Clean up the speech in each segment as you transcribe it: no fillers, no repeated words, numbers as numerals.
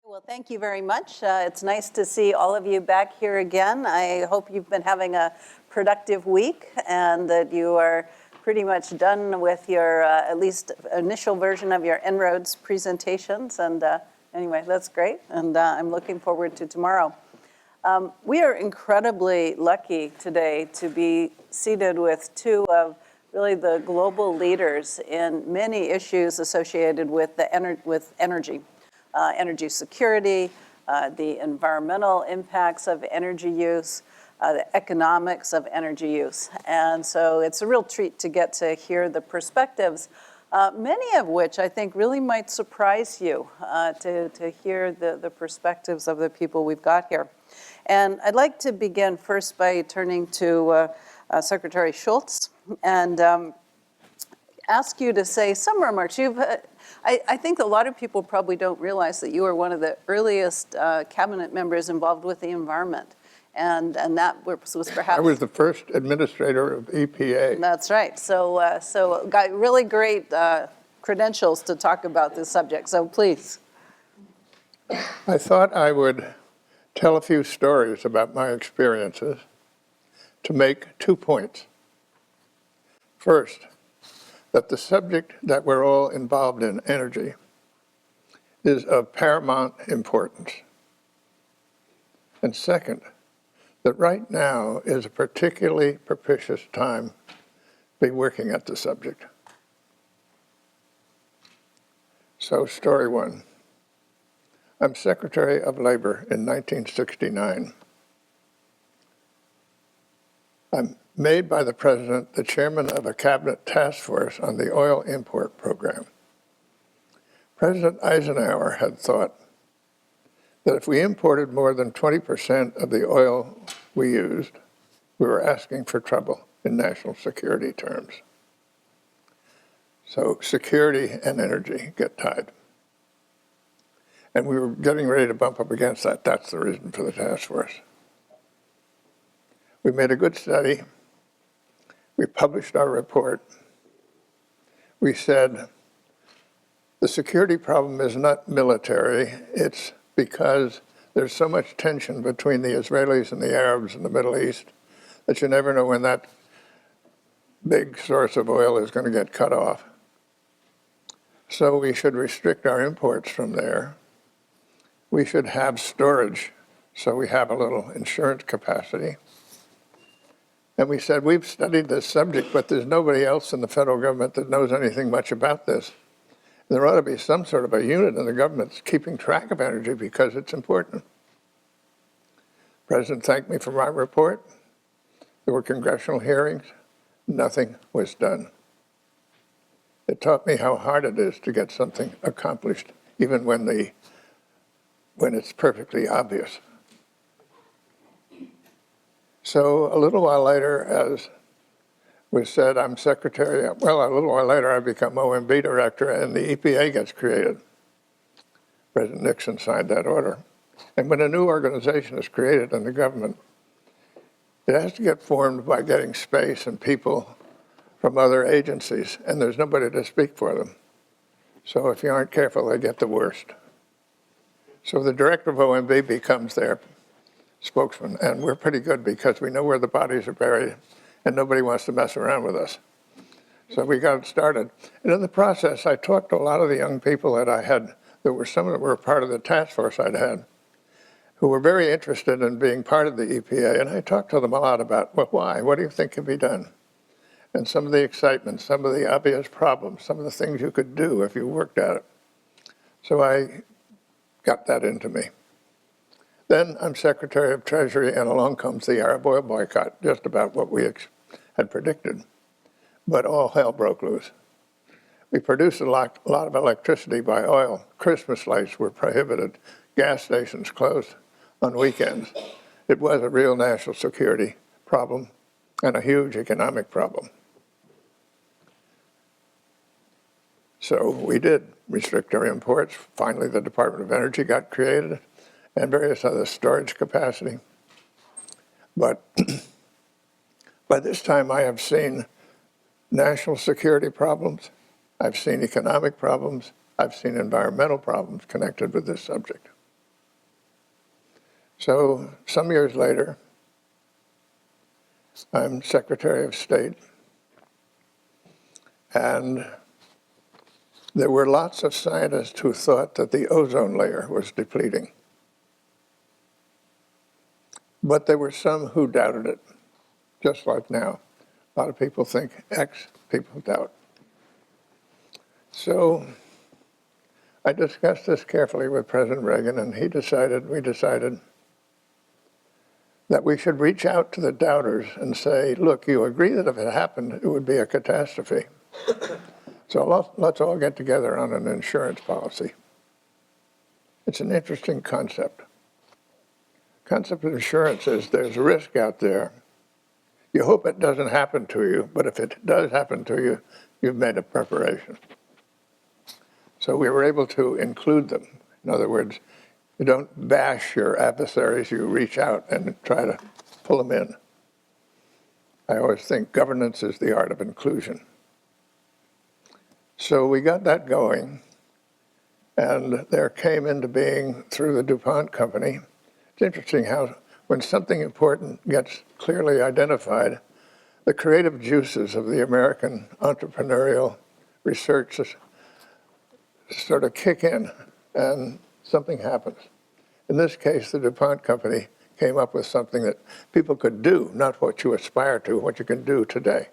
Well, thank you very much. It's nice to see all of you back here again. I hope you've been having a productive week and that you are pretty much done with your at least initial version of your En-ROADS presentations. And anyway, that's great. And I'm looking forward to tomorrow. We are incredibly lucky today to be seated with two of really the global leaders in many issues associated with energy. Energy security, the environmental impacts of energy use, the economics of energy use. And so it's a real treat to get to hear the perspectives, many of which I think really might surprise you to hear the perspectives of the people we've got here. And I'd like to begin first by turning to Secretary Shultz and ask you to say some remarks. I think a lot of people probably don't realize that you are one of the earliest cabinet members involved with the environment. And that was perhaps... I was the first administrator of EPA. That's right. So got really great credentials to talk about this subject. So please. I thought I would tell a few stories about my experiences to make 2 points. First, that the subject that we're all involved in, energy, is of paramount importance. And second, that right now is a particularly propitious time to be working at the subject. So, story one. I'm Secretary of Labor in 1969. I'm made by the President the chairman of a cabinet task force on the oil import program. President Eisenhower had thought that if we imported more than 20% of the oil we used, we were asking for trouble in national security terms. So security and energy get tied. And we were getting ready to bump up against that. That's the reason for the task force. We made a good study. We published our report. We said, the security problem is not military. It's because there's so much tension between the Israelis and the Arabs in the Middle East that you never know when that big source of oil is going to get cut off. So we should restrict our imports from there. We should have storage so we have a little insurance capacity. And we said, we've studied this subject, but there's nobody else in the federal government that knows anything much about this. There ought to be some sort of a unit in the government that's keeping track of energy because it's important. The President thanked me for my report. There were congressional hearings. Nothing was done. It taught me how hard it is to get something accomplished, even when it's perfectly obvious. So a little while later, as was said, I'm secretary. Well, a little while later, I become OMB director, and the EPA gets created. President Nixon signed that order. And when a new organization is created in the government, it has to get formed by getting space and people from other agencies, and there's nobody to speak for them. So if you aren't careful, they get the worst. So the director of OMB becomes their spokesman, and we're pretty good because we know where the bodies are buried and nobody wants to mess around with us. So we got it started. And in the process, I talked to a lot of the young people that I had, there were some that were part of the task force I'd had, who were very interested in being part of the EPA. And I talked to them a lot about, well, why? What do you think can be done? And some of the excitement, some of the obvious problems, some of the things you could do if you worked at it. So I got that into me. Then I'm Secretary of Treasury, and along comes the Arab oil boycott, just about what we had predicted. But all hell broke loose. We produced a lot of electricity by oil. Christmas lights were prohibited. Gas stations closed on weekends. It was a real national security problem and a huge economic problem. So we did restrict our imports. Finally, the Department of Energy got created, and various other storage capacity. But by this time, I have seen national security problems, I've seen economic problems, I've seen environmental problems connected with this subject. So some years later, I'm Secretary of State, and there were lots of scientists who thought that the ozone layer was depleting. But there were some who doubted it, just like now. A lot of people think X, people doubt. So I discussed this carefully with President Reagan, and we decided that we should reach out to the doubters and say, look, you agree that if it happened, it would be a catastrophe. So let's all get together on an insurance policy. It's an interesting concept. Concept of insurance is there's risk out there. You hope it doesn't happen to you, but if it does happen to you, you've made a preparation. So we were able to include them. In other words, you don't bash your adversaries, you reach out and try to pull them in. I always think governance is the art of inclusion. So we got that going, and there came into being, through the DuPont company, it's interesting how when something important gets clearly identified, the creative juices of the American entrepreneurial research sort of kick in, and something happens. In this case, the DuPont company came up with something that people could do, not what you aspire to, what you can do today.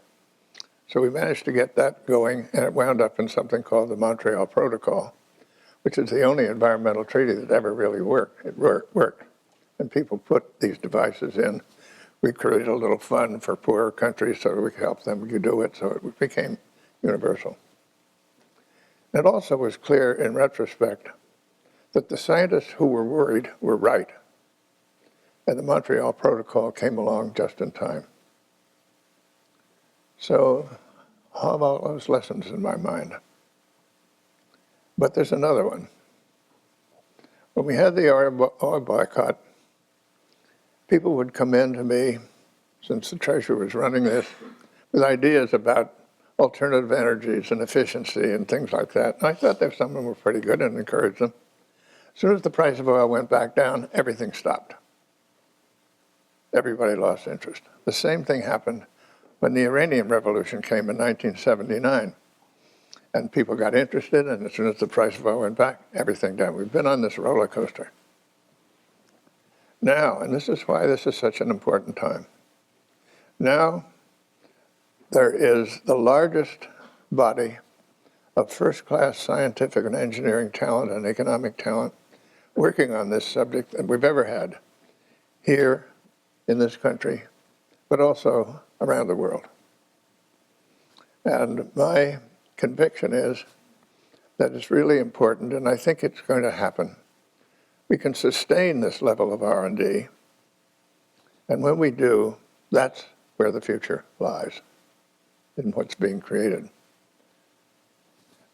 So we managed to get that going, and it wound up in something called the Montreal Protocol, which is the only environmental treaty that ever really worked. It worked. And people put these devices in. We created a little fund for poorer countries so that we could help them do it, so it became universal. It also was clear in retrospect that the scientists who were worried were right. And the Montreal Protocol came along just in time. So I have all those lessons in my mind. But there's another one. When we had the oil boycott, people would come in to me, since the Treasury was running this, with ideas about alternative energies and efficiency and things like that. And I thought that some of them were pretty good and encouraged them. As soon as the price of oil went back down, everything stopped. Everybody lost interest. The same thing happened when the Iranian Revolution came in 1979. And people got interested, and as soon as the price of oil went back, everything down. We've been on this roller coaster. Now, and this is why this is such an important time, now there is the largest body of first-class scientific and engineering talent and economic talent working on this subject that we've ever had here in this country, but also around the world. And my conviction is that it's really important, and I think it's going to happen. We can sustain this level of R&D, and when we do, that's where the future lies, in what's being created.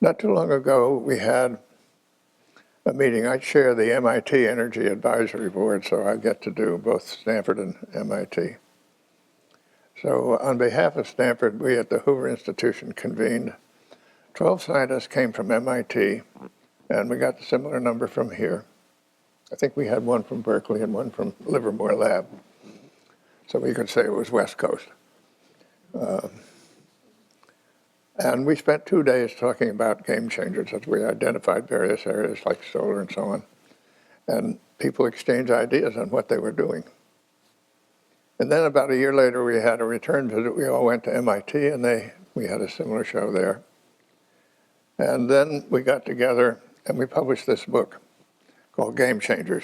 Not too long ago, we had a meeting. I chair the MIT Energy Advisory Board, so I get to do both Stanford and MIT. So on behalf of Stanford, we at the Hoover Institution convened. 12 scientists came from MIT, and we got a similar number from here. I think we had one from Berkeley and one from Livermore Lab. So we could say it was West Coast. And we spent 2 days talking about game changers as we identified various areas like solar and so on. And people exchanged ideas on what they were doing. And then about a year later, we had a return visit. We all went to MIT, and we had a similar show there. And then we got together, and we published this book called Game Changers.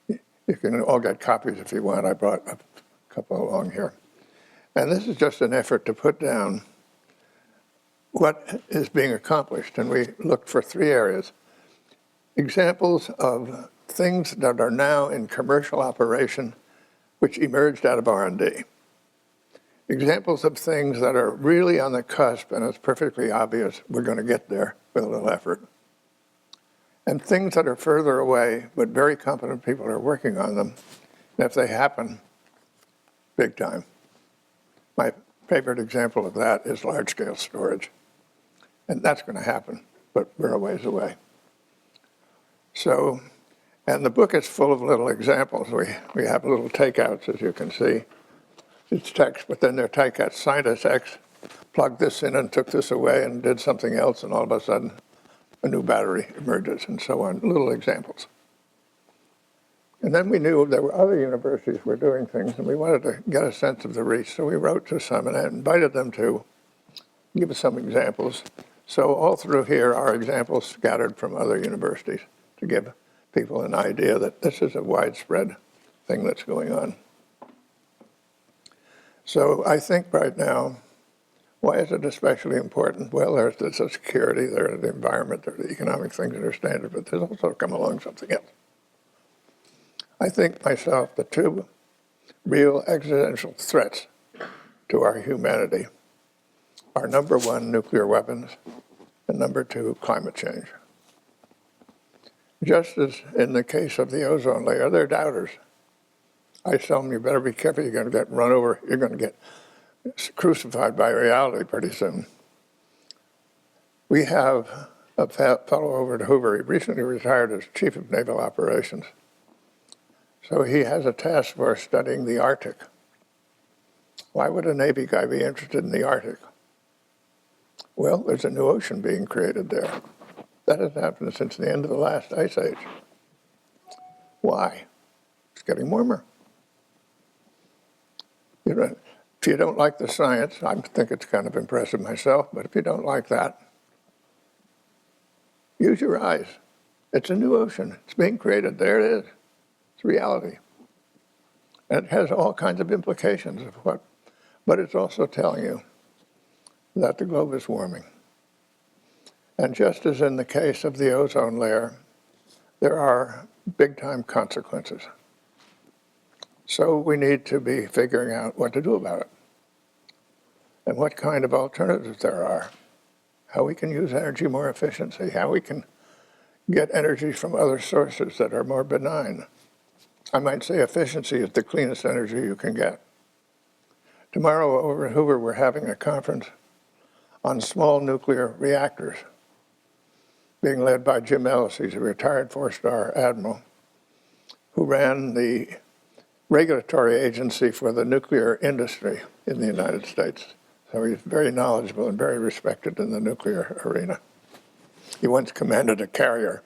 You can all get copies if you want. I brought a couple along here. And this is just an effort to put down what is being accomplished. And we looked for 3 areas. Examples of things that are now in commercial operation which emerged out of R&D. Examples of things that are really on the cusp, and it's perfectly obvious we're going to get there with a little effort. And things that are further away, but very competent people are working on them. And if they happen, big time. My favorite example of that is large-scale storage. And that's going to happen, but we're a ways away. So And the book is full of little examples. We have little takeouts, as you can see. It's text, but then they're takeouts. Scientist X plugged this in and took this away and did something else, and all of a sudden a new battery emerges, and so on, little examples. And then we knew there were other universities were doing things, and we wanted to get a sense of the reach. So we wrote to some and invited them to give us some examples. So all through here are examples scattered from other universities to give people an idea that this is a widespread thing that's going on. So I think right now, why is it especially important? Well, there's the security, there's the environment, there's the economic things that are standard, but there's also come along something else. I think myself the two real existential threats to our humanity are number one, nuclear weapons, and number two, climate change. Just as in the case of the ozone layer, they're doubters. I tell them, you better be careful, you're going to get run over, you're going to get crucified by reality pretty soon. We have a fellow over at Hoover, he recently retired as Chief of Naval Operations. So he has a task force studying the Arctic. Why would a Navy guy be interested in the Arctic? Well, there's a new ocean being created there. That has happened since the end of the last ice age. Why? It's getting warmer. You know, if you don't like the science, I think it's kind of impressive myself, but if you don't like that, use your eyes. It's a new ocean. It's being created. There it is. It's reality. And it has all kinds of implications of what, but it's also telling you that the globe is warming. And just as in the case of the ozone layer, there are big-time consequences. So we need to be figuring out what to do about it and what kind of alternatives there are, how we can use energy more efficiently, how we can get energy from other sources that are more benign. I might say efficiency is the cleanest energy you can get. Tomorrow over at Hoover, we're having a conference on small nuclear reactors being led by Jim Ellis. He's a retired four-star admiral who ran the regulatory agency for the nuclear industry in the United States. So he's very knowledgeable and very respected in the nuclear arena. He once commanded a carrier.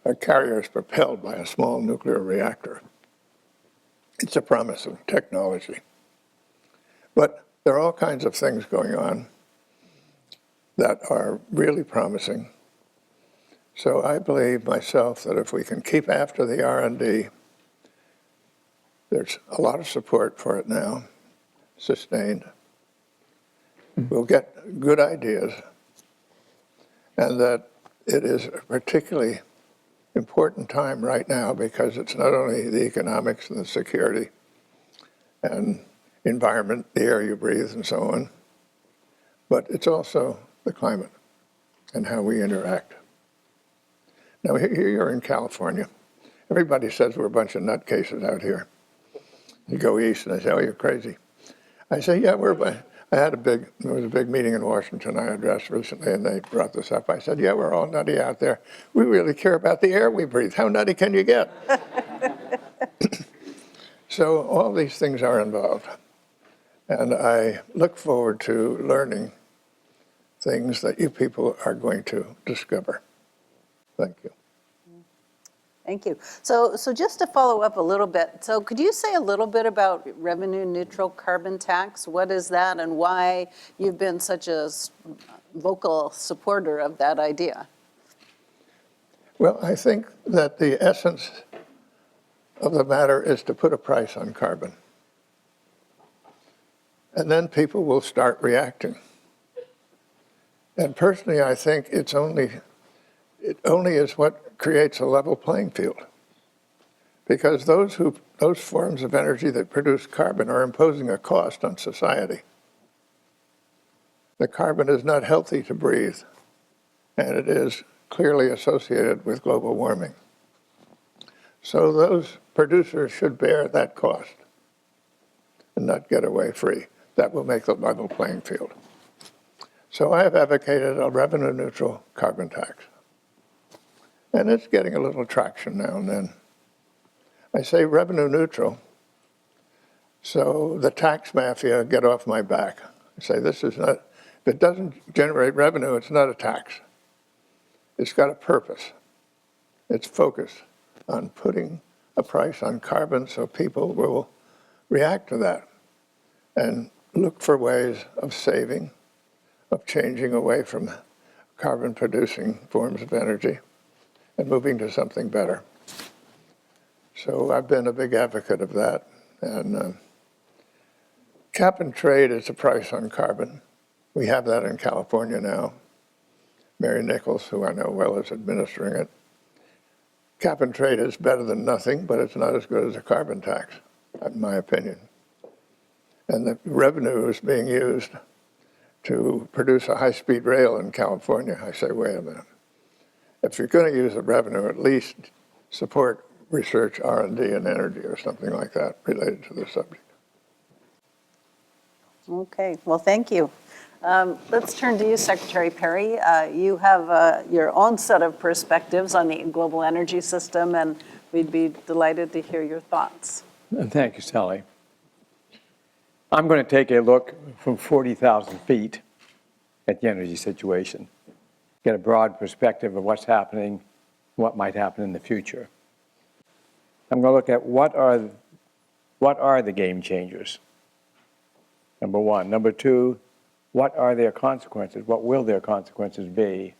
A carrier is propelled by a small nuclear reactor. It's a promising technology. But there are all kinds of things going on that are really promising. So I believe myself that if we can keep after the R&D, there's a lot of support for it now, sustained. We'll get good ideas, and that it is a particularly important time right now because it's not only the economics and the security and environment, the air you breathe and so on, but it's also the climate and how we interact. Now, here you're in California. Everybody says we're a bunch of nutcases out here. You go east and they say, oh, you're crazy. I say, yeah, there was a big meeting in Washington I addressed recently, and they brought this up. I said, yeah, we're all nutty out there. We really care about the air we breathe. How nutty can you get? So all these things are involved. And I look forward to learning things that you people are going to discover. Thank you. Thank you. So just to follow up a little bit, so could you say a little bit about revenue neutral carbon tax? What is that and why you've been such a vocal supporter of that idea? Well, I think that the essence of the matter is to put a price on carbon. And then people will start reacting. And personally, I think it only is what creates a level playing field. Because those forms of energy that produce carbon are imposing a cost on society. The carbon is not healthy to breathe, and it is clearly associated with global warming. So those producers should bear that cost and not get away free. That will make the level playing field. So I have advocated a revenue neutral carbon tax. And it's getting a little traction now and then. I say revenue neutral, so the tax mafia get off my back. I say this is not, if it doesn't generate revenue, it's not a tax. It's got a purpose. It's focused on putting a price on carbon so people will react to that and look for ways of saving, of changing away from carbon-producing forms of energy and moving to something better. So I've been a big advocate of that. And cap and trade is a price on carbon. We have that in California now. Mary Nichols, who I know well, is administering it. Cap and trade is better than nothing, but it's not as good as a carbon tax, in my opinion. And the revenue is being used to produce a high-speed rail in California. I say, wait a minute. If you're going to use the revenue, at least support research, R&D, and energy or something like that related to the subject. Okay, well, thank you. Let's turn to you, Secretary Perry. You have your own set of perspectives on the global energy system, and we'd be delighted to hear your thoughts. Thank you, Sally. I'm going to take a look from 40,000 feet at the energy situation, get a broad perspective of what's happening, what might happen in the future. I'm going to look at what are the game changers, number one. Number two, what are their consequences? What will their consequences be?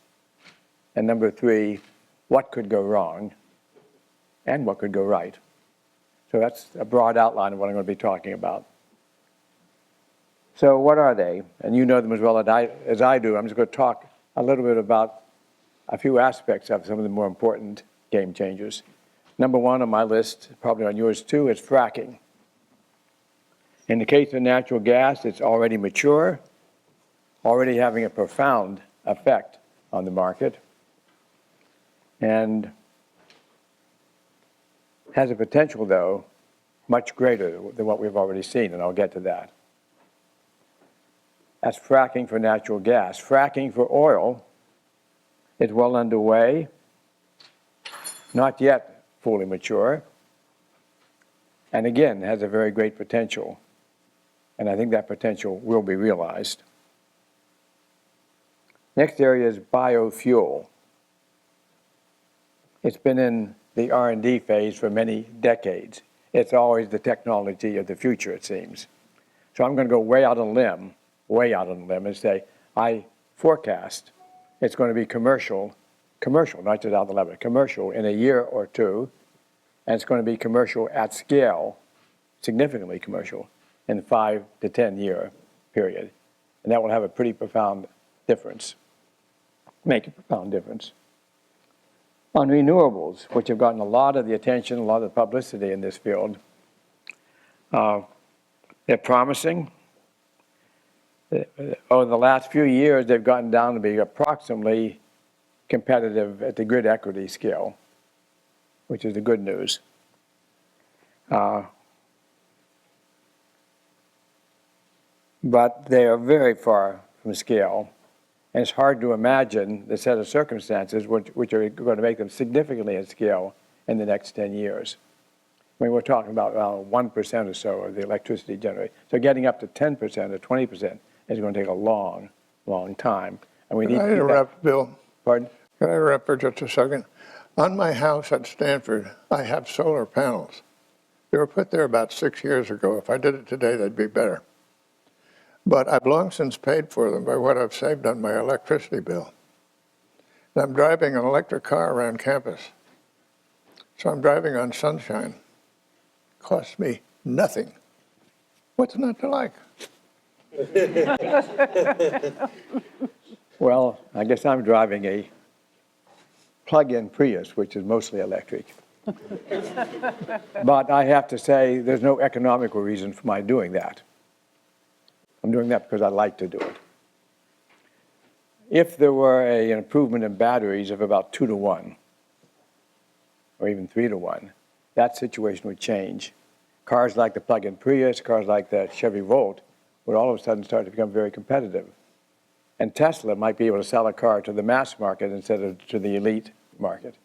And number three, what could go wrong and what could go right? So that's a broad outline of what I'm going to be talking about. So what are they? And you know them as well as I do. I'm just going to talk a little bit about a few aspects of some of the more important game changers. Number one on my list, probably on yours too, is fracking. In the case of natural gas, it's already mature, already having a profound effect on the market, and has a potential, though, much greater than what we've already seen, and I'll get to that. That's fracking for natural gas. Fracking for oil is well underway, not yet fully mature, and again, has a very great potential. And I think that potential will be realized. Next area is biofuel. It's been in the R&D phase for many decades. It's always the technology of the future, it seems. So I'm going to go way out on a limb, and say, I forecast it's going to be commercial, not just out of the lab, but commercial in a year or two, and it's going to be commercial at scale, significantly commercial, in the 5 to 10 year period. And that will have a pretty profound difference, make a profound difference. On renewables, which have gotten a lot of the attention, a lot of the publicity in this field, they're promising. Over the last few years, they've gotten down to be approximately competitive at the grid equity scale, which is the good news. But they are very far from scale, and it's hard to imagine the set of circumstances which are going to make them significantly at scale in the next 10 years. I mean, we're talking about around 1% or so of the electricity generated. So getting up to 10% or 20% is going to take a long, long time. And we need to interrupt, Bill? Pardon? Can I interrupt for just a second? On my house at Stanford, I have solar panels. They were put there about 6 years ago. If I did it today, they'd be better. But I've long since paid for them by what I've saved on my electricity bill. And I'm driving an electric car around campus. So I'm driving on sunshine. Costs me nothing. What's not to like? Well, I guess I'm driving a plug-in Prius, which is mostly electric. But I have to say, there's no economical reason for my doing that. I'm doing that because I like to do it. If there were an improvement in batteries of about 2 to 1, or even 3 to 1, that situation would change. Cars like the plug-in Prius, cars like the Chevy Volt, would all of a sudden start to become very competitive. And Tesla might be able to sell a car to the mass market instead of to the elite market.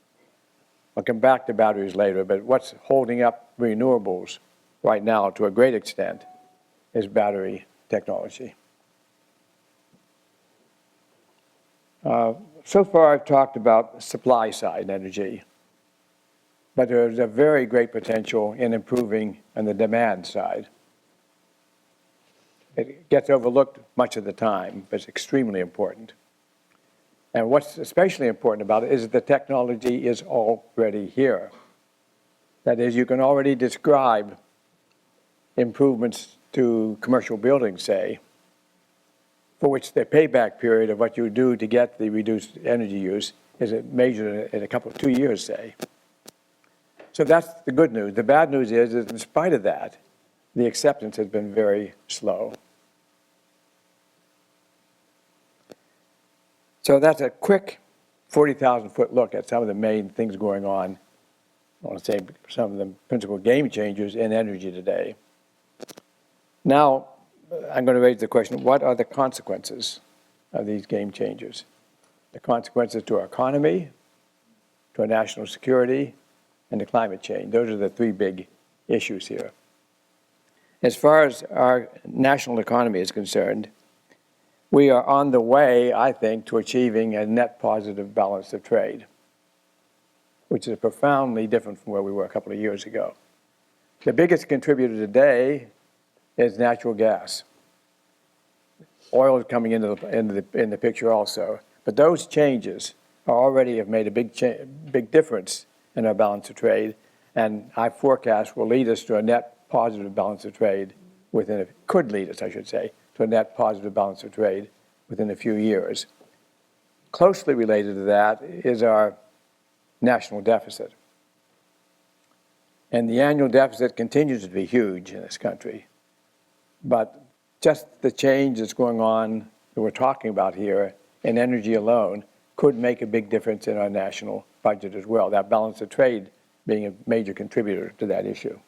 I'll come back to batteries later, but what's holding up renewables right now to a great extent is battery technology. So far I've talked about supply side energy, but there's a very great potential in improving on the demand side. It gets overlooked much of the time, but it's extremely important. And what's especially important about it is that the technology is already here. That is, you can already describe improvements to commercial buildings, say, for which the payback period of what you do to get the reduced energy use is measured in a couple of 2 years, say. So that's the good news. The bad news is that in spite of that, the acceptance has been very slow. So that's a quick 40,000-foot look at some of the main things going on. I want to say some of the principal game changers in energy today. Now, I'm going to raise the question, what are the consequences of these game changers? The consequences to our economy, to our national security, and to climate change. Those are the three big issues here. As far as our national economy is concerned, we are on the way, I think, to achieving a net positive balance of trade, which is profoundly different from where we were a couple of years ago. The biggest contributor today is natural gas. Oil is coming into the picture also. But those changes already have made a big difference in our balance of trade, and I forecast will lead us to a net positive balance of trade could lead us, I should say, to a net positive balance of trade within a few years. Closely related to that is our national deficit. And the annual deficit continues to be huge in this country. But just the change that's going on that we're talking about here in energy alone could make a big difference in our national budget as well, that balance of trade being a major contributor to that issue.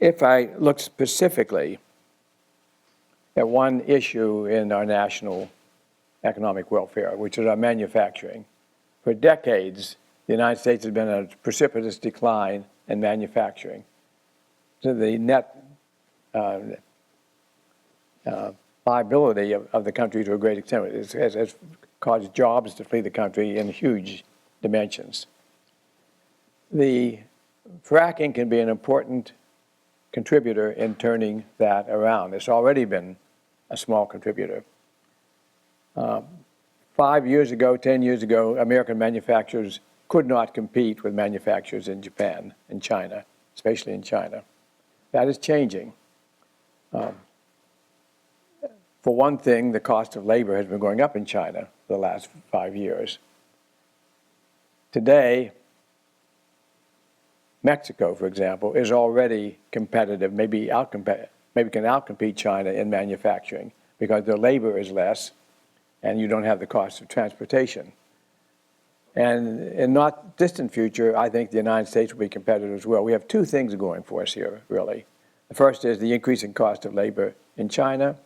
If I look specifically at one issue in our national economic welfare, which is our manufacturing, for decades, the United States has been on a precipitous decline in manufacturing. So the net viability of the country to a great extent has caused jobs to flee the country in huge dimensions. The fracking can be an important contributor in turning that around. It's already been a small contributor. 5 years ago, 10 years ago, American manufacturers could not compete with manufacturers in Japan and China, especially in China. That is changing. For one thing, the cost of labor has been going up in China for the last 5 years. Today, Mexico, for example, is already competitive, maybe can outcompete China in manufacturing because their labor is less and you don't have the cost of transportation. And in not distant future, I think the United States will be competitive as well. We have two things going for us here, really. The first is the increasing cost of labor in China,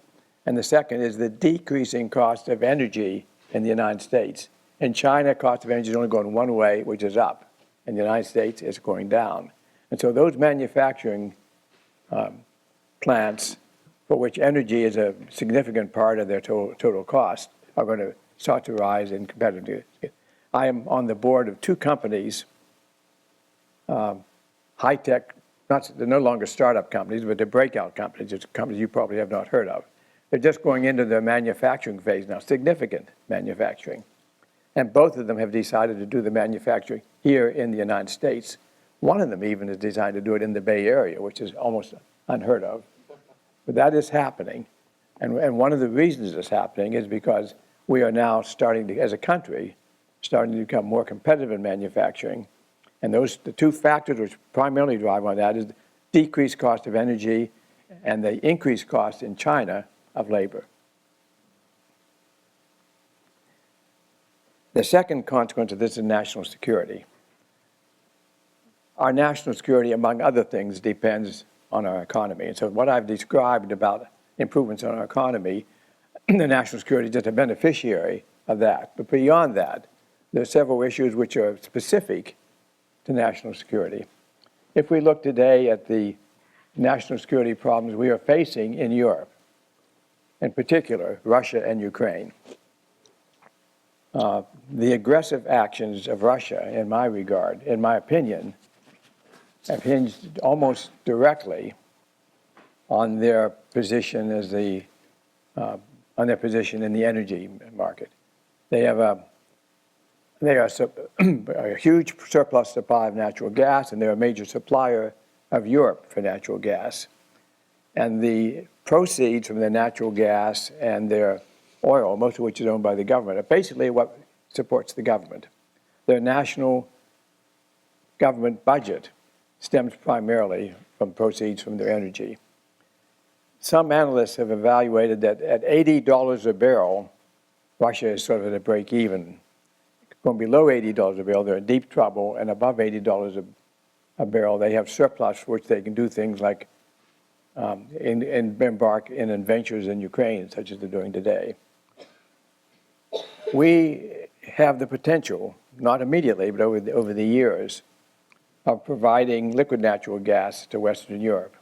and the second is the decreasing cost of energy in the United States. In China, cost of energy is only going one way, which is up. In the United States, it's going down. And so those manufacturing plants for which energy is a significant part of their total cost are going to start to rise in competitiveness. I am on the board of two companies, high-tech, they're no longer startup companies, but they're breakout companies. It's companies you probably have not heard of. They're just going into their manufacturing phase now, significant manufacturing. And both of them have decided to do the manufacturing here in the United States. One of them even has decided to do it in the Bay Area, which is almost unheard of. But that is happening. And one of the reasons it's happening is because we are now starting to, as a country, starting to become more competitive in manufacturing. And the two factors which primarily drive on that is the decreased cost of energy and the increased cost in China of labor. The second consequence of this is national security. Our national security, among other things, depends on our economy. And so what I've described about improvements in our economy, the national security is just a beneficiary of that. But beyond that, there are several issues which are specific to national security. If we look today at the national security problems we are facing in Europe, in particular, Russia and Ukraine, the aggressive actions of Russia, in my regard, in my opinion, have hinged almost directly on their position as on their position in the energy market. They have a huge surplus supply of natural gas, and they're a major supplier of Europe for natural gas. And the proceeds from their natural gas and their oil, most of which is owned by the government, are basically what supports the government. Their national government budget stems primarily from proceeds from their energy. Some analysts have evaluated that at $80 a barrel, Russia is sort of at a break even. Going below $80 a barrel, they're in deep trouble, and above $80 a barrel, they have surplus for which they can do things like embark in ventures in Ukraine, such as they're doing today. We have the potential, not immediately, but over the years, of providing liquid natural gas to Western Europe.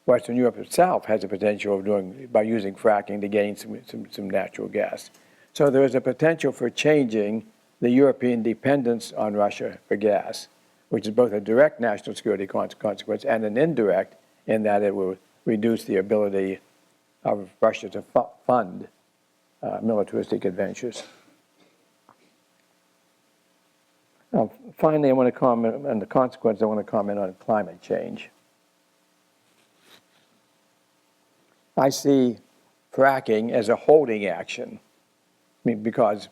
Western Europe itself has the potential of doing, by using fracking, to gain some natural gas. So there is a potential for changing the European dependence on Russia for gas, which is both a direct national security consequence and an indirect, in that it will reduce the ability of Russia to fund militaristic adventures. Now, finally, I want to comment on the consequence. I want to comment on climate change. I see fracking as a holding action. I mean, because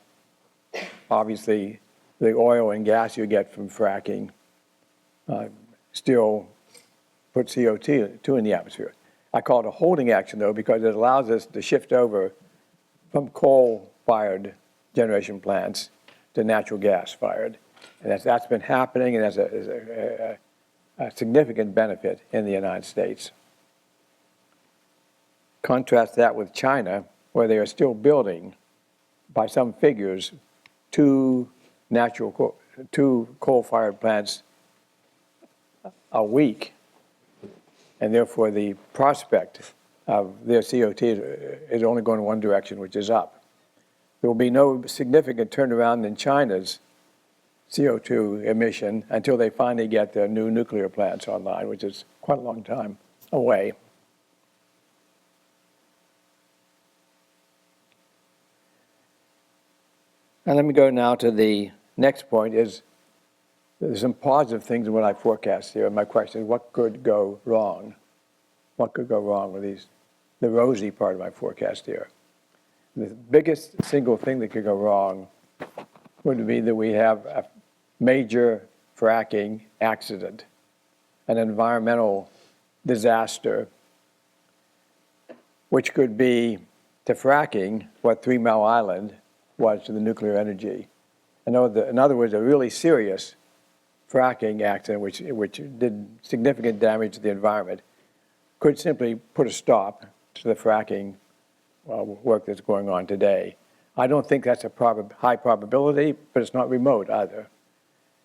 obviously the oil and gas you get from fracking still put CO2 in the atmosphere. I call it a holding action, though, because it allows us to shift over from coal-fired generation plants to natural gas-fired. And that's been happening, and that's a significant benefit in the United States. Contrast that with China, where they are still building, by some figures, two coal-fired plants a week, and therefore the prospect of their CO2 is only going in one direction, which is up. There will be no significant turnaround in China's CO2 emission until they finally get their new nuclear plants online, which is quite a long time away. And let me go now to the next point. There's some positive things in what I forecast here. And my question is, what could go wrong? What could go wrong with the rosy part of my forecast here? The biggest single thing that could go wrong would be that we have a major fracking accident, an environmental disaster, which could be to fracking what 3 Mile Island was to the nuclear energy. In other words, a really serious fracking accident, which did significant damage to the environment, could simply put a stop to the fracking work that's going on today. I don't think that's a high probability, but it's not remote either.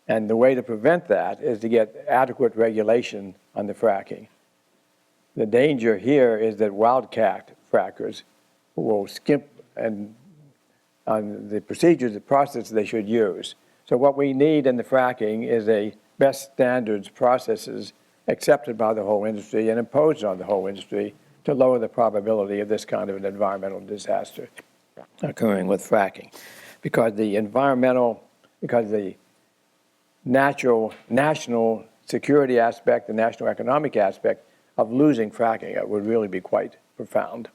And the way to prevent that is to get adequate regulation on the fracking. The danger here is that wildcat frackers will skimp on the procedures, the process they should use. So what we need in the fracking is a best standards processes accepted by the whole industry and imposed on the whole industry to lower the probability of this kind of an environmental disaster occurring with fracking. Because the national security aspect, the national economic aspect of losing fracking would really be quite profound.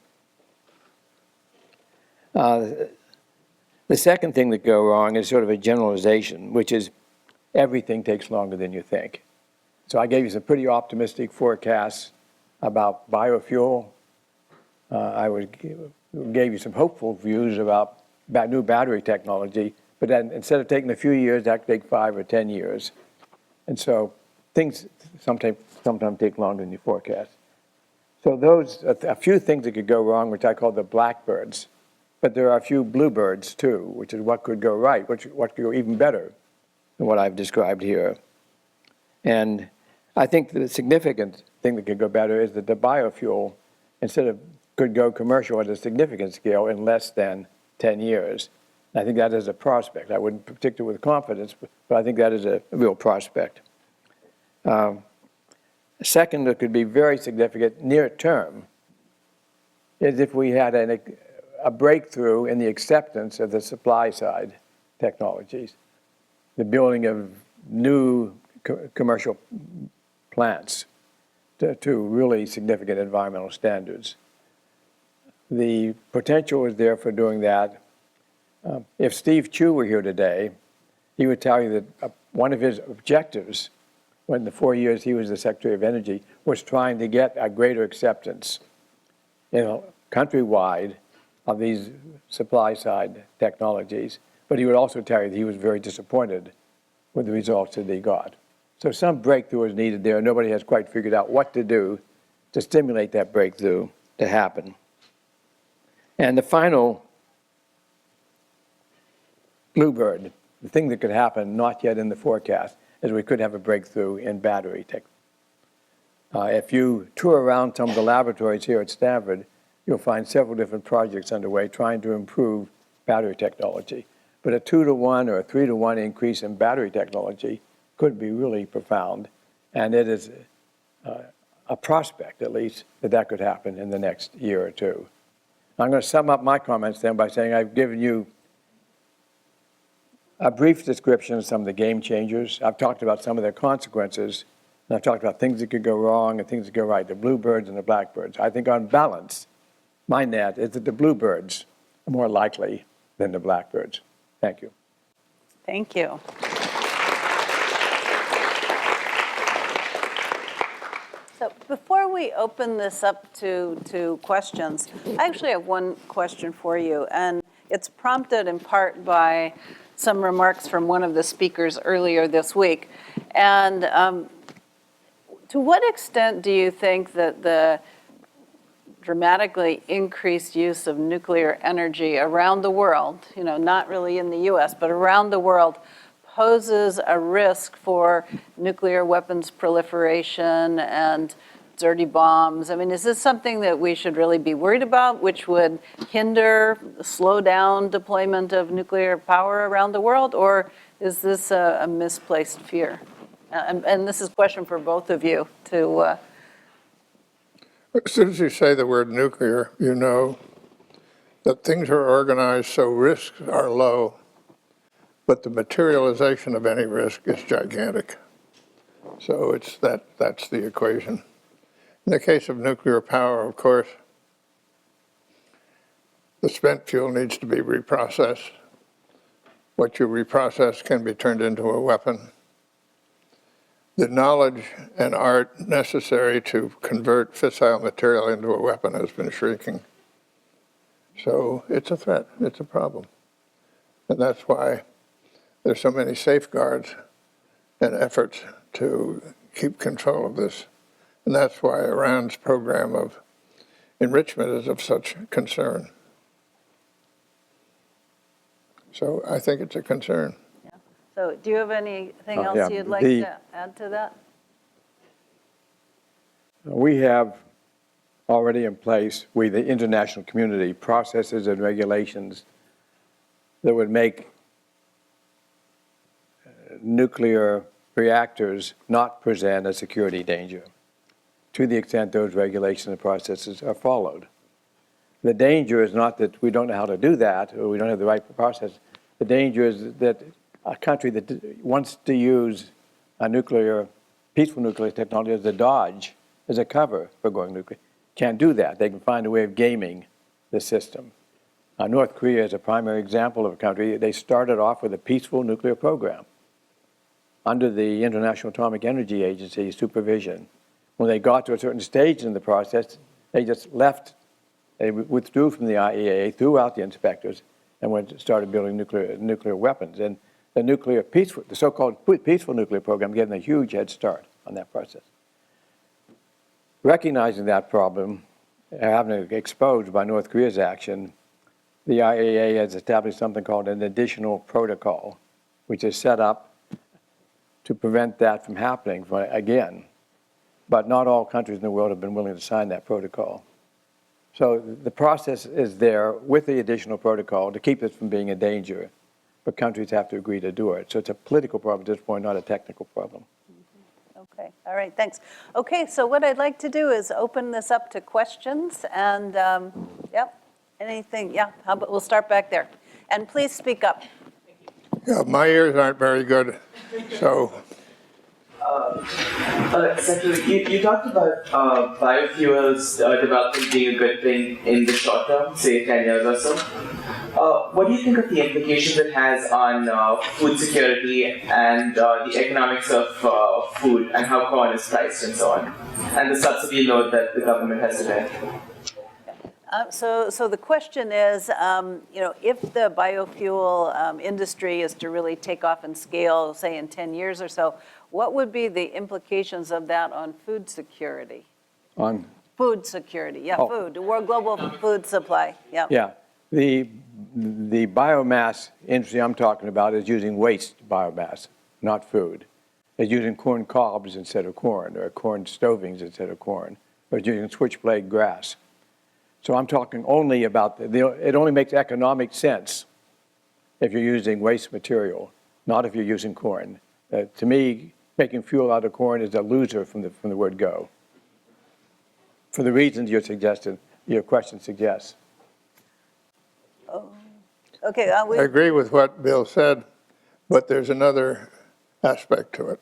The second thing that go wrong is sort of a generalization, which is everything takes longer than you think. So I gave you some pretty optimistic forecasts about biofuel. Gave you some hopeful views about new battery technology, but then instead of taking a few years, that could take 5 or 10 years. And so things sometimes take longer than you forecast. So a few things that could go wrong, which I call the blackbirds But there are a few bluebirds too, which is what could go right, what could go even better than what I've described here. And I think the significant thing that could go better is that the biofuel, could go commercial at a significant scale in less than 10 years. I think that is a prospect. I wouldn't predict it with confidence, but I think that is a real prospect. Second, that could be very significant near term is if we had a breakthrough in the acceptance of the supply side technologies, the building of new commercial plants to really significant environmental standards. The potential is there for doing that. If Steve Chu were here today, he would tell you that one of his objectives when the 4 years he was the Secretary of Energy was trying to get a greater acceptance, countrywide of these supply side technologies. But he would also tell you that he was very disappointed with the results that he got. So some breakthrough is needed there. Nobody has quite figured out what to do to stimulate that breakthrough to happen. And the final bluebird, the thing that could happen, not yet in the forecast, is we could have a breakthrough in battery tech. If you tour around some of the laboratories here at Stanford, you'll find several different projects underway trying to improve battery technology. But a 2-to-1 or a 3-to-1 increase in battery technology could be really profound. And it is a prospect, at least, that could happen in the next year or two. I'm going to sum up my comments then by saying I've given you a brief description of some of the game changers. I've talked about some of their consequences, and I've talked about things that could go wrong and things that go right, the bluebirds and the blackbirds. I think on balance, my net is that the bluebirds are more likely than the blackbirds. Thank you. Thank you. So before we open this up to questions, I actually have one question for you, and it's prompted in part by some remarks from one of the speakers earlier this week. And to what extent do you think that the dramatically increased use of nuclear energy around the world, not really in the US, but around the world, poses a risk for nuclear weapons proliferation and dirty bombs? I mean, is this something that we should really be worried about, which would hinder, slow down deployment of nuclear power around the world, or is this a misplaced fear? And this is a question for both of you to... As soon as you say the word nuclear, you know that things are organized so risks are low, but the materialization of any risk is gigantic. So that's the equation. In the case of nuclear power, of course, the spent fuel needs to be reprocessed. What you reprocess can be turned into a weapon. The knowledge and art necessary to convert fissile material into a weapon has been shrinking. So it's a threat, it's a problem. And that's why there's so many safeguards and efforts to keep control of this. And that's why Iran's program of enrichment is of such concern. So I think it's a concern. Yeah. So do you have anything else you'd like to add to that? We have already in place, the international community, processes and regulations that would make nuclear reactors not present a security danger, to the extent those regulations and processes are followed. The danger is not that we don't know how to do that, or we don't have the right process. The danger is that a country that wants to use a peaceful nuclear technology as a dodge, as a cover for going nuclear, can't do that. They can find a way of gaming the system. North Korea is a primary example of a country. They started off with a peaceful nuclear program under the International Atomic Energy Agency supervision. When they got to a certain stage in the process, they just left. They withdrew from the IAEA, threw out the inspectors, and started building nuclear weapons. And the so-called peaceful nuclear program gave them a huge head start on that process. Recognizing that problem, having it exposed by North Korea's action, the IAEA has established something called an additional protocol, which is set up to prevent that from happening again. But not all countries in the world have been willing to sign that protocol. So the process is there with the additional protocol to keep it from being a danger, but countries have to agree to do it. So it's a political problem at this point, not a technical problem. Okay, all right, thanks. Okay, so what I'd like to do is open this up to questions and, yep, anything, yeah, how about, we'll start back there. And please speak up. Yeah, my ears aren't very good, so Secretary, you talked about biofuels development being a good thing in the short term, say 10 years or so. What do you think of the implications it has on food security and the economics of food and how corn is priced and so on, and the subsidy load that the government has to bear? So the question is, if the biofuel industry is to really take off and scale, say in 10 years or so, what would be the implications of that on food security? On Food security, yeah, Oh. food, world global food supply, yeah. Yeah, the biomass industry I'm talking about is using waste biomass, not food. It's using corn cobs instead of corn, or corn stovings instead of corn, or it's using switchblade grass. So I'm talking only about, it only makes economic sense if you're using waste material, not if you're using corn. To me, making fuel out of corn is a loser from the word go, for the reasons you're suggesting, your question suggests. Okay, I agree with what Bill said, but there's another aspect to it.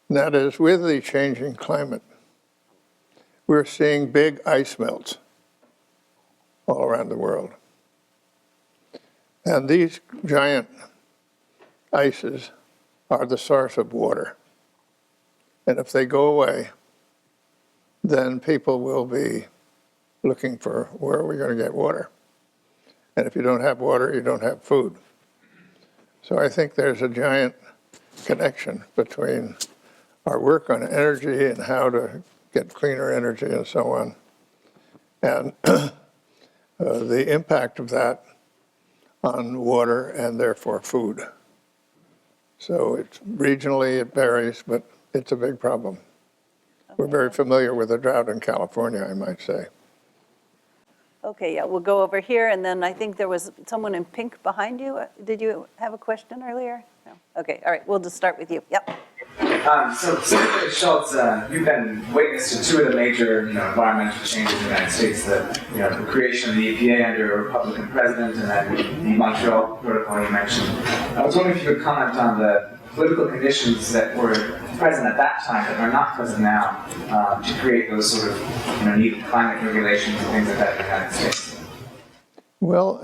And that is, with the changing climate, we're seeing big ice melts all around the world. And these giant ices are the source of water. And if they go away, then people will be looking for where are we going to get water. And if you don't have water, you don't have food. So I think there's a giant connection between our work on energy and how to get cleaner energy and so on, and the impact of that on water and therefore food. So it's regionally, it varies, but it's a big problem. We're very familiar with the drought in California, I might say. Okay, yeah, we'll go over here, and then I think there was someone in pink behind you. Did you have a question earlier? No. Okay, all right, we'll just start with you. Yep. So Secretary Shultz, you've been witness to two of the major, environmental changes in the United States: the creation of the EPA under a Republican president, and then the Montreal Protocol you mentioned. I was wondering if you could comment on the political conditions that were present at that time that are not present now to create those sort of, needed climate regulations and things like that in the United States. Well,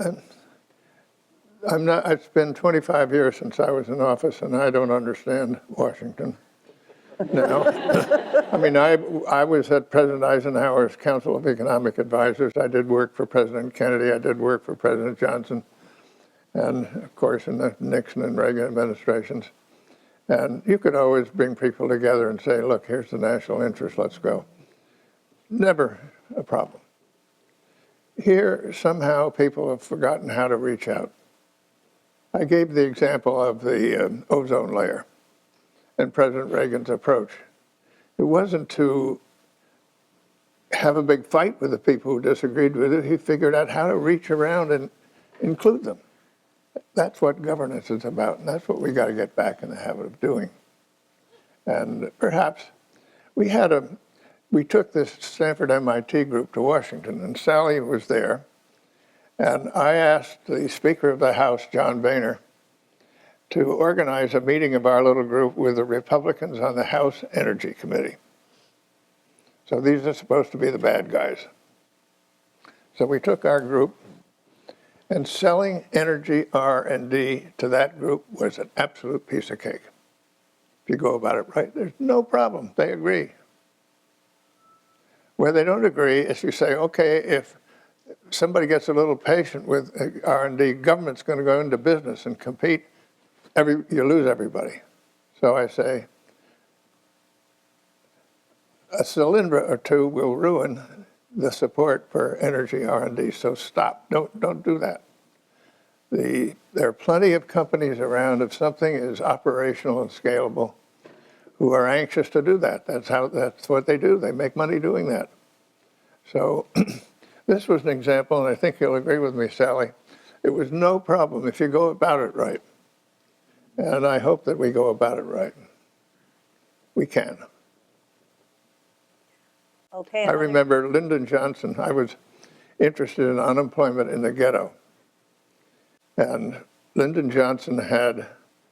it's been 25 years since I was in office, and I don't understand Washington now. I mean, I was at President Eisenhower's Council of Economic Advisors. I did work for President Kennedy. I did work for President Johnson, and of course in the Nixon and Reagan administrations. And you could always bring people together and say, look, here's the national interest, let's go. Never a problem. Here, somehow, people have forgotten how to reach out. I gave the example of the ozone layer and President Reagan's approach. It wasn't to have a big fight with the people who disagreed with it. He figured out how to reach around and include them. That's what governance is about, and that's what we got to get back in the habit of doing. And perhaps we took this Stanford MIT group to Washington, and Sally was there. And I asked the Speaker of the House, John Boehner, to organize a meeting of our little group with the Republicans on the House Energy Committee. So these are supposed to be the bad guys. So we took our group, and selling energy R&D to that group was an absolute piece of cake. If you go about it right, there's no problem. They agree. Where they don't agree is you say, okay, if somebody gets a little patient with R&D, government's going to go into business and compete, you lose everybody. So I say, a cylinder or two will ruin the support for energy R&D. So stop. Don't do that. There are plenty of companies around, if something is operational and scalable, who are anxious to do that. That's what they do. They make money doing that. So this was an example, and I think you'll agree with me, Sally. It was no problem if you go about it right. And I hope that we go about it right. We can. Okay. I remember Lyndon Johnson. I was interested in unemployment in the ghetto. And Lyndon Johnson had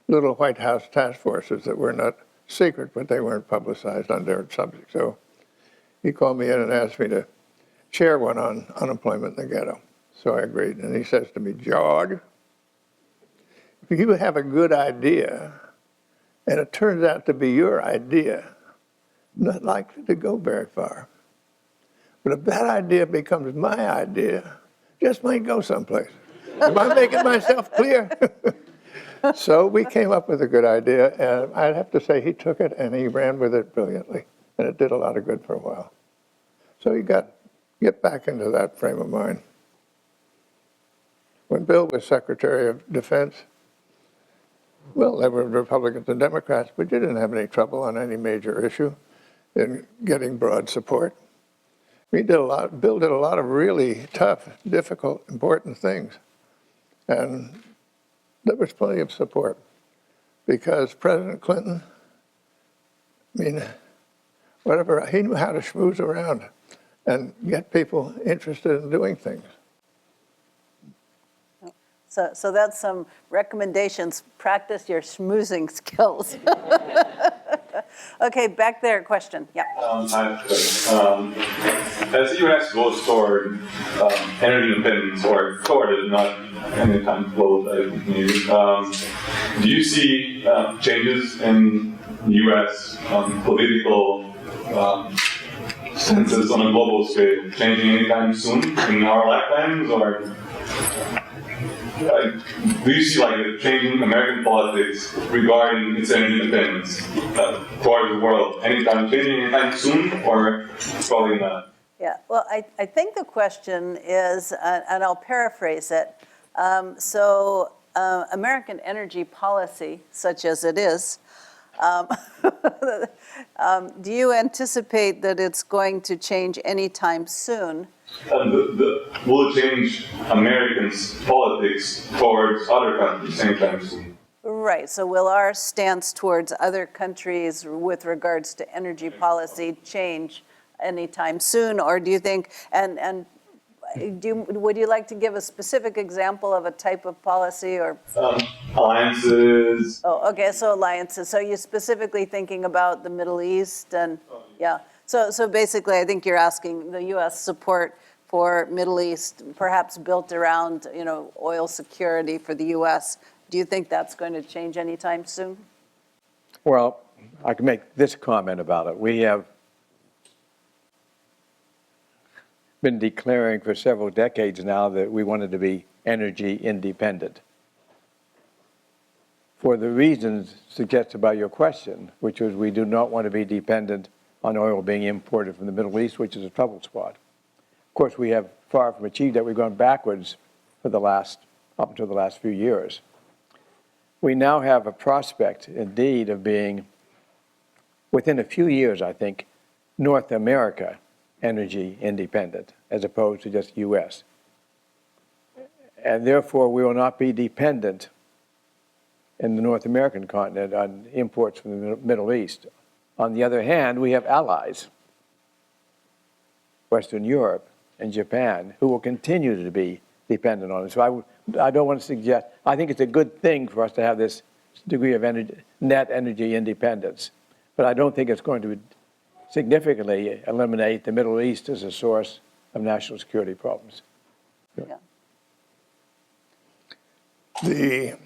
little White House task forces that were not secret, but they weren't publicized on their subject. So he called me in and asked me to chair one on unemployment in the ghetto. So I agreed. And he says to me, George, if you have a good idea, and it turns out to be your idea, not likely to go very far. But if that idea becomes my idea, just might go someplace. Am I making myself clear? So we came up with a good idea, and I'd have to say he took it and he ran with it brilliantly, and it did a lot of good for a while. So you get back into that frame of mind. When Bill was Secretary of Defense, well, there were Republicans and Democrats, but you didn't have any trouble on any major issue in getting broad support. Bill did a lot of really tough, difficult, important things. And there was plenty of support because President Clinton, I mean, whatever, he knew how to schmooze around and get people interested in doing things. So that's some recommendations. Practice your schmoozing skills. Okay, back there, question. Yeah. As the U.S. goes toward energy independence, or toward it, not anytime close, I think maybe, do you see changes in U.S. Political census on a global scale changing anytime soon in our lifetimes, or do you see like a changing American politics regarding its energy independence towards the world changing anytime soon, or probably not? Yeah, well, I think the question is, and I'll paraphrase it, American energy policy, such as it is, do you anticipate that it's going to change anytime soon? Will it change Americans' politics towards other countries anytime soon? Right, so will our stance towards other countries with regards to energy policy change anytime soon, or do you think, would you like to give a specific example of a type of policy or? Alliances. Oh, okay, so alliances. So you're specifically thinking about the Middle East and, yeah. So basically, I think you're asking the U.S. support for Middle East, perhaps built around, oil security for the U.S. Do you think that's going to change anytime soon? Well, I can make this comment about it. We have been declaring for several decades now that we wanted to be energy independent. For the reasons suggested by your question, which was we do not want to be dependent on oil being imported from the Middle East, which is a trouble spot. Of course, we have far from achieved that. We've gone backwards for up until the last few years. We now have a prospect, indeed, of being, within a few years, I think, North America energy independent, as opposed to just U.S. And therefore, we will not be dependent in the North American continent on imports from the Middle East. On the other hand, we have allies, Western Europe and Japan, who will continue to be dependent on it. So I don't want to suggest, I think it's a good thing for us to have this degree of net energy independence, but I don't think it's going to significantly eliminate the Middle East as a source of national security problems. Yeah. The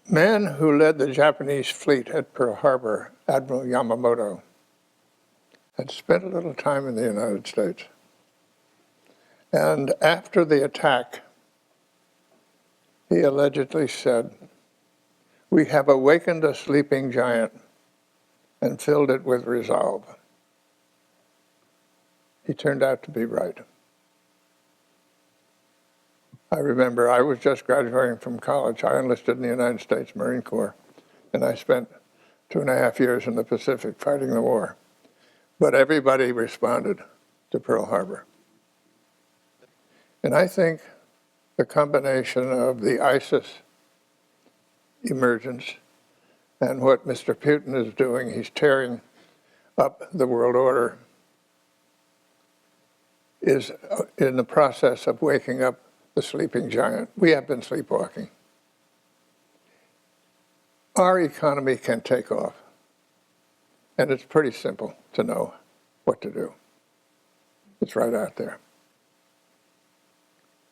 man who led the Japanese fleet at Pearl Harbor, Admiral Yamamoto, had spent a little time in the United States. And after the attack, he allegedly said, "We have awakened a sleeping giant and filled it with resolve." He turned out to be right. I remember I was just graduating from college. I enlisted in the United States Marine Corps, and I spent 2.5 years in the Pacific fighting the war. But everybody responded to Pearl Harbor. And I think the combination of the ISIS emergence and what Mr. Putin is doing, he's tearing up the world order, is in the process of waking up the sleeping giant. We have been sleepwalking. Our economy can take off, and it's pretty simple to know what to do. It's right out there.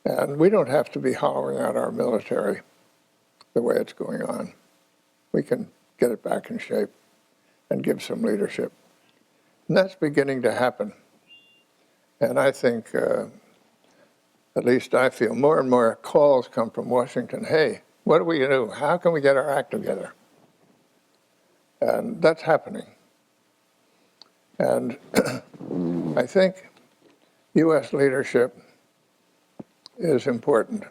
And we don't have to be hollowing out our military the way it's going on. We can get it back in shape and give some leadership. And that's beginning to happen. And I think, at least I feel, more and more calls come from Washington. Hey, what do we do? How can we get our act together? And that's happening. And I think U.S. leadership is important.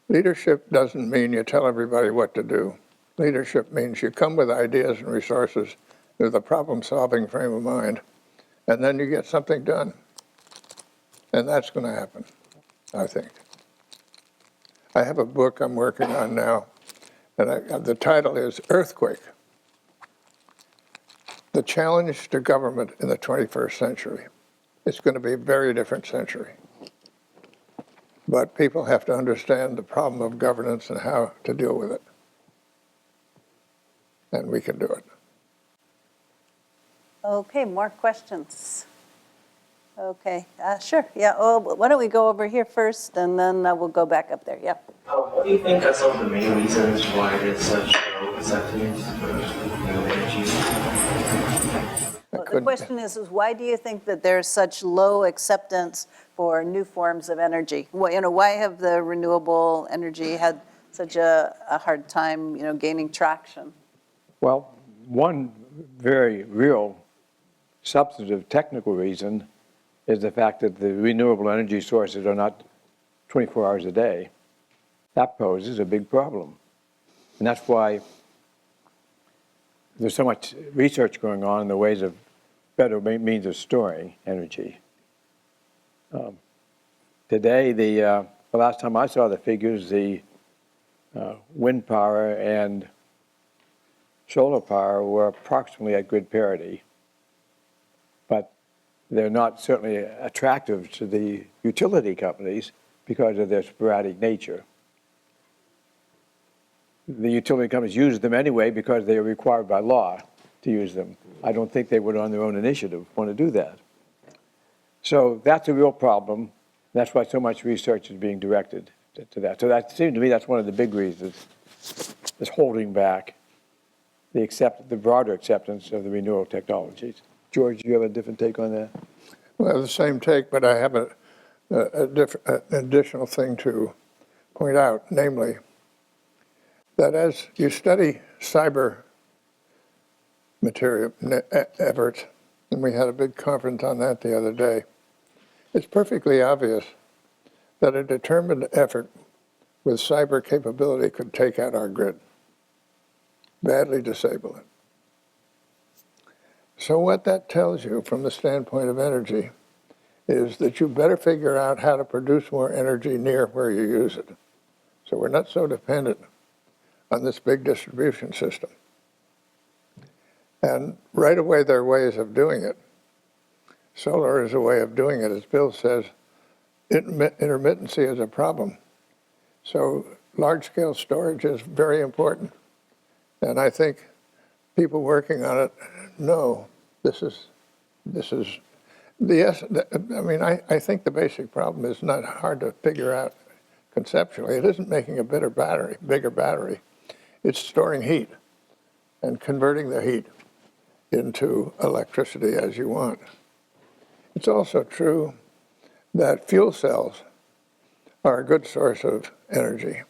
Leadership doesn't mean you tell everybody what to do. Leadership means you come with ideas and resources with a problem-solving frame of mind, and then you get something done. And that's going to happen, I think. I have a book I'm working on now, and the title is Earthquake: The Challenge to Government in the 21st Century. It's going to be a very different century. But people have to understand the problem of governance and how to deal with it. And we can do it. Okay, more questions? Okay, sure, yeah, oh, why don't we go over here first, and then we'll go back up there, yeah. What do you think are some of the main reasons why there's such low acceptance for renewable energy? The question is why do you think that there's such low acceptance for new forms of energy? Why have the renewable energy had such a hard time, gaining traction? Well, one very real substantive technical reason is the fact that the renewable energy sources are not 24 hours a day. That poses a big problem. And that's why there's so much research going on in the ways of better means of storing energy. Today, the last time I saw the figures, the wind power and solar power were approximately at grid parity, but they're not certainly attractive to the utility companies because of their sporadic nature. The utility companies use them anyway because they are required by law to use them. I don't think they would, on their own initiative, want to do that. So that's a real problem. That's why so much research is being directed to that. So that seems to me that's one of the big reasons that's holding back the broader acceptance of the renewable technologies. George, do you have a different take on that? Well, the same take, but I have an additional thing to point out, namely that as you study cyber material efforts, and we had a big conference on that the other day, it's perfectly obvious that a determined effort with cyber capability could take out our grid, badly disable it. So what that tells you from the standpoint of energy is that you better figure out how to produce more energy near where you use it. So we're not so dependent on this big distribution system. And right away, there are ways of doing it. Solar is a way of doing it. As Bill says, intermittency is a problem. So large-scale storage is very important. And I think people working on it know this is I think the basic problem is not hard to figure out conceptually. It isn't making a bigger battery. It's storing heat and converting the heat into electricity as you want. It's also true that fuel cells are a good source of energy.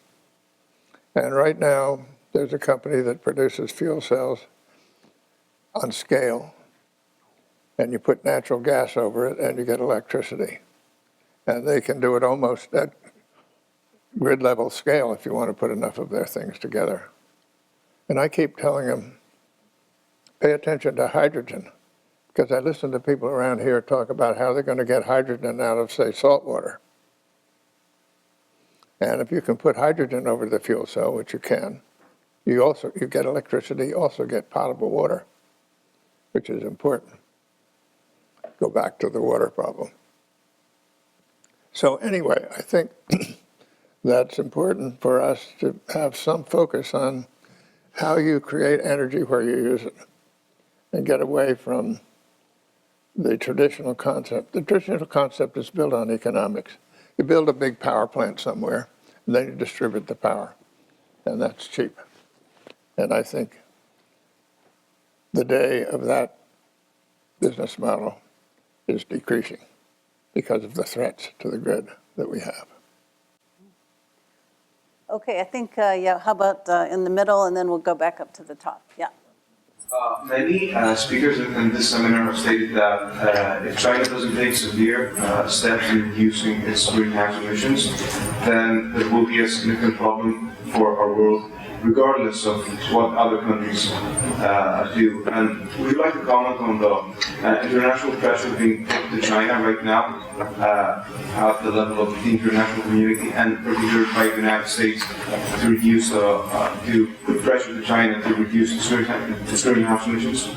And right now, there's a company that produces fuel cells on scale, and you put natural gas over it and you get electricity. And they can do it almost at grid level scale if you want to put enough of their things together. And I keep telling them, pay attention to hydrogen, because I listen to people around here talk about how they're going to get hydrogen out of, say, salt water. And if you can put hydrogen over the fuel cell, which you can, you get electricity, you also get potable water, which is important. Go back to the water problem. So anyway, I think that's important for us to have some focus on how you create energy where you use it and get away from the traditional concept. The traditional concept is built on economics. You build a big power plant somewhere, and then you distribute the power, and that's cheap. And I think the day of that business model is decreasing because of the threats to the grid that we have. Okay, I think, yeah, how about in the middle, and then we'll go back up to the top. Yeah. Many speakers in this seminar have stated that if China doesn't take severe steps in reducing its greenhouse emissions, then there will be a significant problem for our world, regardless of what other countries do. And would you like to comment on the international pressure being put to China right now at the level of the international community, and particularly by the United States, to reduce to put pressure to China to reduce its greenhouse emissions?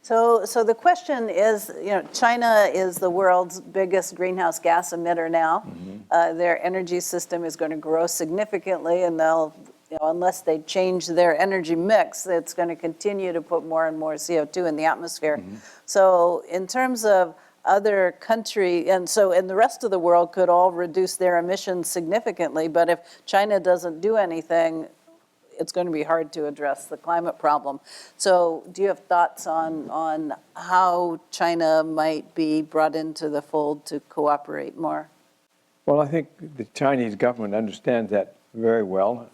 So the question is, China is the world's biggest greenhouse gas emitter now. Their energy system is going to grow significantly, and they'll, unless they change their energy mix, it's going to continue to put more and more CO2 in the atmosphere. So in terms of other country, and the rest of the world could all reduce their emissions significantly, but if China doesn't do anything, it's going to be hard to address the climate problem. So do you have thoughts on how China might be brought into the fold to cooperate more? Well, I think the Chinese government understands that very well,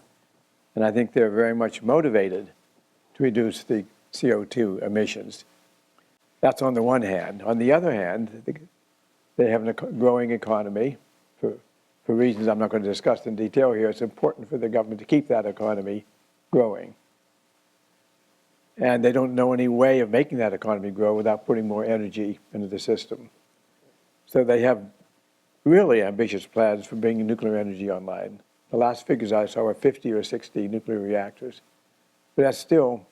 and I think they're very much motivated to reduce the CO2 emissions. That's on the one hand. On the other hand, they have a growing economy. For reasons I'm not going to discuss in detail here, it's important for the government to keep that economy growing. And they don't know any way of making that economy grow without putting more energy into the system. So they have really ambitious plans for bringing nuclear energy online. The last figures I saw were 50 or 60 nuclear reactors. But that's still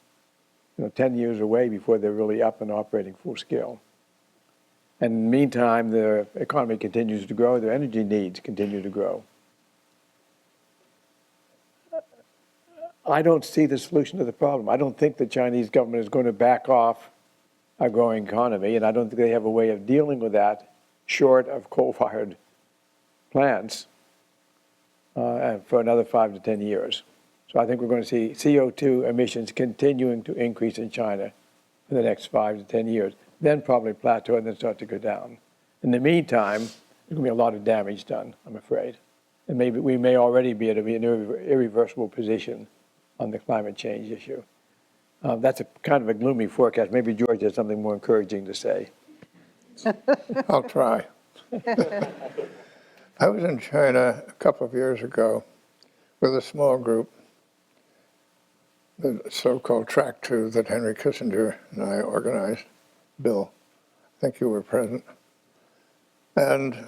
10 years away before they're really up and operating full scale. And in the meantime, their economy continues to grow, their energy needs continue to grow. I don't see the solution to the problem. I don't think the Chinese government is going to back off a growing economy, and I don't think they have a way of dealing with that short of coal-fired plants for another 5 to 10 years. So I think we're going to see CO2 emissions continuing to increase in China for the next 5 to 10 years, then probably plateau and then start to go down. In the meantime, there's going to be a lot of damage done, I'm afraid. And maybe we may already be at an irreversible position on the climate change issue. That's a kind of a gloomy forecast. Maybe George has something more encouraging to say. I'll try. I was in China a couple of years ago with a small group, the so-called Track 2 that Henry Kissinger and I organized. Bill, I think you were present. And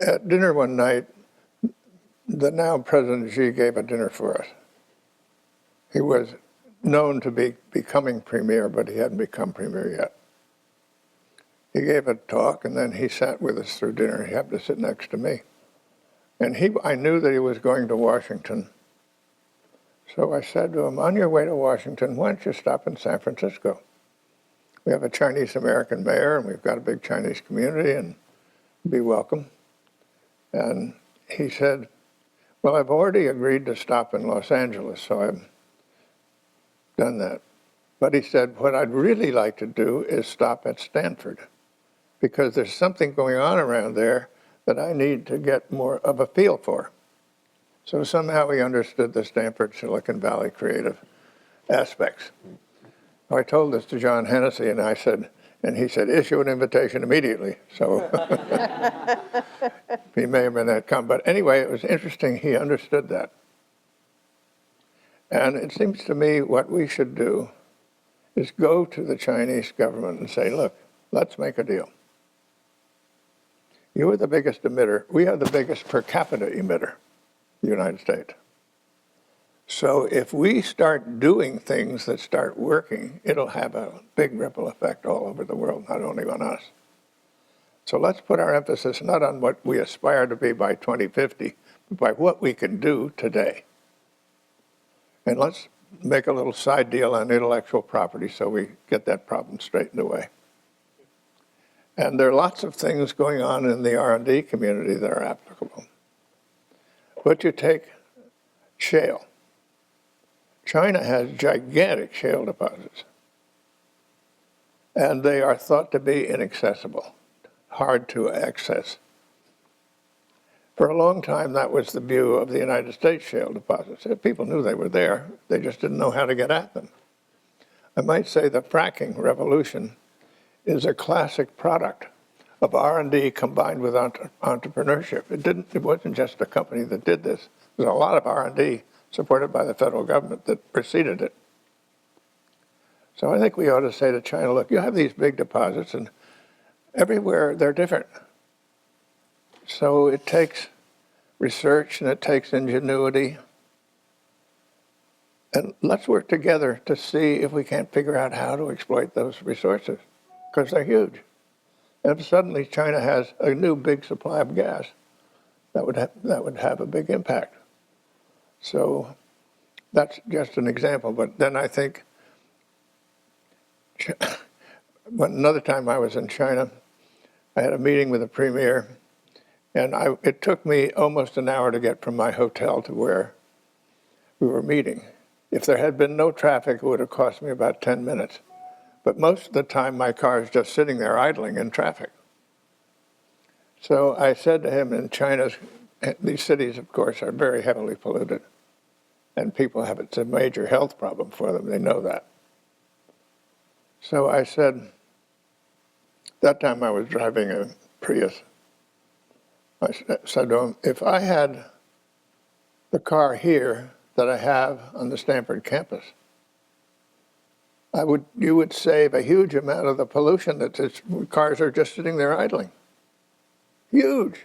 at dinner one night, the now President Xi gave a dinner for us. He was known to be becoming premier, but he hadn't become premier yet. He gave a talk, and then he sat with us through dinner. He happened to sit next to me. And I knew that he was going to Washington. So I said to him, on your way to Washington, why don't you stop in San Francisco? We have a Chinese-American mayor, and we've got a big Chinese community, and be welcome. And he said, well, I've already agreed to stop in Los Angeles, so I've done that. But he said, what I'd really like to do is stop at Stanford, because there's something going on around there that I need to get more of a feel for. So somehow he understood the Stanford Silicon Valley creative aspects. I told this to John Hennessy, and he said, issue an invitation immediately. So, He may have been that calm, but anyway, it was interesting he understood that. And it seems to me what we should do is go to the Chinese government and say, look, let's make a deal. You are the biggest emitter. We are the biggest per capita emitter, the United States. So if we start doing things that start working, it'll have a big ripple effect all over the world, not only on us. So let's put our emphasis not on what we aspire to be by 2050, but by what we can do today. And let's make a little side deal on intellectual property so we get that problem straightened away. And there are lots of things going on in the R&D community that are applicable. But you take shale. China has gigantic shale deposits. And they are thought to be inaccessible, hard to access. For a long time, that was the view of the United States shale deposits. People knew they were there, they just didn't know how to get at them. I might say the fracking revolution is a classic product of R&D combined with entrepreneurship. It wasn't just a company that did this. There's a lot of R&D supported by the federal government that preceded it. So I think we ought to say to China, look, you have these big deposits, and everywhere they're different. So it takes research and it takes ingenuity. And let's work together to see if we can't figure out how to exploit those resources, because they're huge. And if suddenly China has a new big supply of gas, that would have a big impact. So that's just an example. But then I think another time I was in China, I had a meeting with the premier, and it took me almost an hour to get from my hotel to where we were meeting. If there had been no traffic, it would have cost me about 10 minutes. But most of the time, my car is just sitting there idling in traffic. So I said to him, in China, these cities, of course, are very heavily polluted. And people have, it's a major health problem for them. They know that. So I said, that time I was driving a Prius. I said to him, if I had the car here that I have on the Stanford campus, you would save a huge amount of the pollution that cars are just sitting there idling. Huge.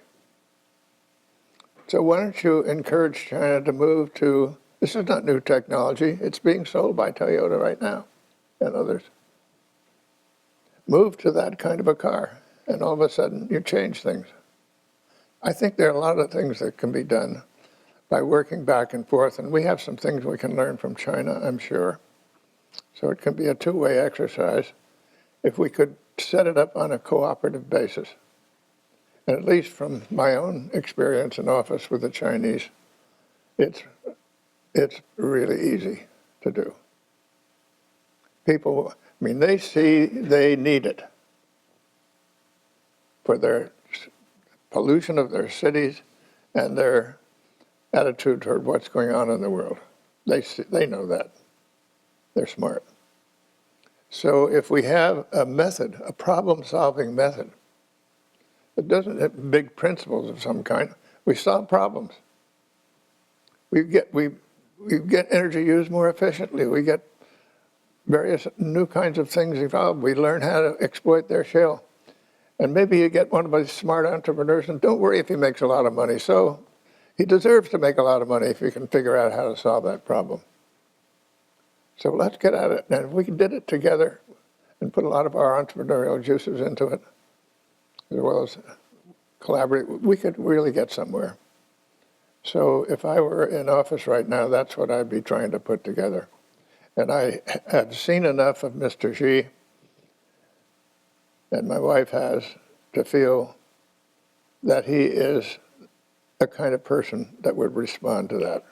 So why don't you encourage China to move to, this is not new technology, it's being sold by Toyota right now and others. Move to that kind of a car, and all of a sudden you change things. I think there are a lot of things that can be done by working back and forth, and we have some things we can learn from China, I'm sure. So it can be a two-way exercise if we could set it up on a cooperative basis. And at least from my own experience in office with the Chinese, it's really easy to do. People, I mean, they see they need it for their pollution of their cities and their attitude toward what's going on in the world. They know that. They're smart. So if we have a method, a problem-solving method, it doesn't have big principles of some kind. We solve problems. We get energy used more efficiently. We get various new kinds of things evolved. We learn how to exploit their shale. And maybe you get one of these smart entrepreneurs, and don't worry if he makes a lot of money. So he deserves to make a lot of money if he can figure out how to solve that problem. So let's get at it. And if we did it together and put a lot of our entrepreneurial juices into it, as well as collaborate, we could really get somewhere. So if I were in office right now, that's what I'd be trying to put together. And I have seen enough of Mr. Xi, and my wife has, to feel that he is a kind of person that would respond to that.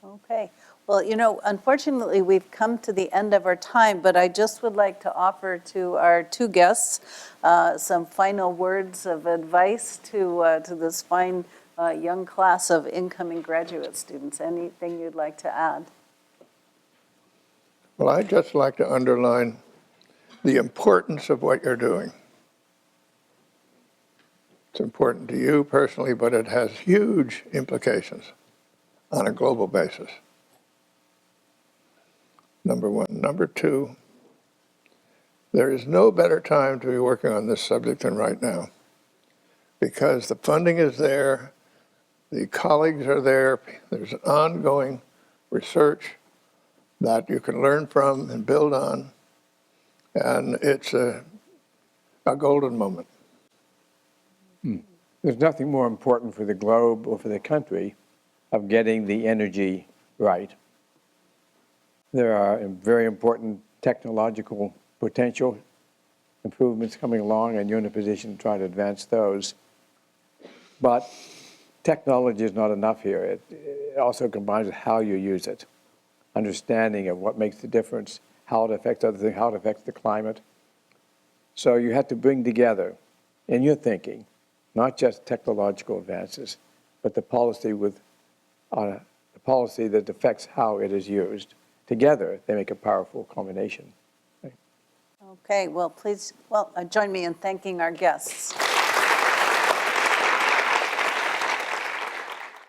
Okay. Well, you know, unfortunately, we've come to the end of our time, but I just would like to offer to our two guests some final words of advice to this fine young class of incoming graduate students. Anything you'd like to add? Well, I'd just like to underline the importance of what you're doing. It's important to you personally, but it has huge implications on a global basis. Number one. Number two, there is no better time to be working on this subject than right now, because the funding is there, the colleagues are there, there's ongoing research that you can learn from and build on, and it's a golden moment. There's nothing more important for the globe or for the country of getting the energy right. There are very important technological potential improvements coming along, and you're in a position to try to advance those. But technology is not enough here. It also combines with how you use it, understanding of what makes the difference, how it affects other things, how it affects the climate. So you have to bring together in your thinking, not just technological advances, but the policy that affects how it is used. Together, they make a powerful combination. Okay, well, please, join me in thanking our guests.